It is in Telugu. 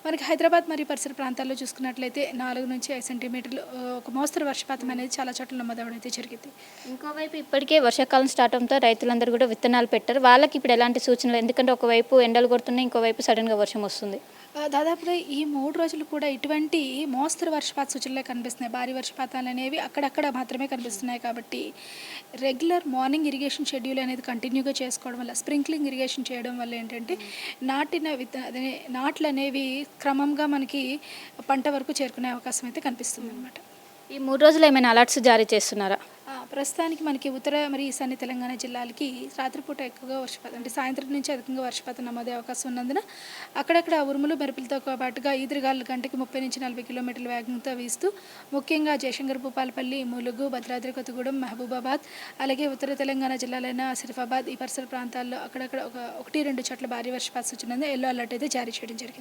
మనకి హైదరాబాద్ మరియు పరిసర ప్రాంతాల్లో చూసుకున్నట్లయితే 4-5 సెంటీమీటర్లు ఒక మోస్తరు వర్షపాతం అనేది చాలా చోట్ల నమోదవడం అయితే జరిగింది. ఇంకోవైపు ఇప్పటికే వర్షాకాలం స్టార్ట్ అవడంతో రైతులందరూ కూడా విత్తనాలు పెట్టారు. వాళ్ళకి ఇప్పుడు ఎలాంటి సూచనలు? ఎందుకంటే ఒకవైపు ఎండలు కొడుతున్నాయి, ఇంకోవైపు సడన్‌గా వర్షం వస్తుంది. దాదాపుగా ఈ 3 రోజులు కూడా ఇటువంటి మోస్తరు వర్షపాత సూచనలే కనిపిస్తున్నాయి. భారీ వర్షపాతాలనేవి అక్కడక్కడ మాత్రమే కనిపిస్తున్నాయి కాబట్టి, రెగ్యులర్ మార్నింగ్ ఇరిగేషన్ షెడ్యూల్ అనేది కంటిన్యూగా చేసుకోవడం వల్ల, స్ప్రింక్లింగ్ ఇరిగేషన్ చేయడం వల్ల ఏంటంటే, అదే నాట్లనేవి క్రమంగా మనకి పంట వరకు చేరుకునే అవకాశం అయితే కనిపిస్తుందనమాట. ఈ 3 రోజులు ఏమైనా అలర్ట్స్ జారీ చేస్తున్నారా? ప్రస్తుతానికి మనకి ఉత్తర మరియు ఈశాన్య తెలంగాణ జిల్లాలకి రాత్రిపూట ఎక్కువగా వర్షపాతం అంటే సాయంత్రం నుంచి అధికంగా వర్షపాతం నమోదే అవకాశం ఉన్నందున అక్కడక్కడ ఉరుములు మెరుపులతో పాటుగా ఈదురుగాలు గంటకి 30-40 కిలోమీటర్ల వేగంతో వీస్తూ ముఖ్యంగా జయశంకర్, భూపాలపల్లి, ములుగు, భద్రాద్రి కొత్తగూడెం, మహబూబాబాద్, అలాగే ఉత్తర తెలంగాణ జిల్లాలైన ఆసిఫాబాద్ ఈ పరిసర ప్రాంతాల్లో అక్కడక్కడ 1-2 చోట్ల భారీ వర్షపాత సూచన ఉంది. ఎల్లో అలర్ట్ అయితే జారీ చేయడం జరిగింది.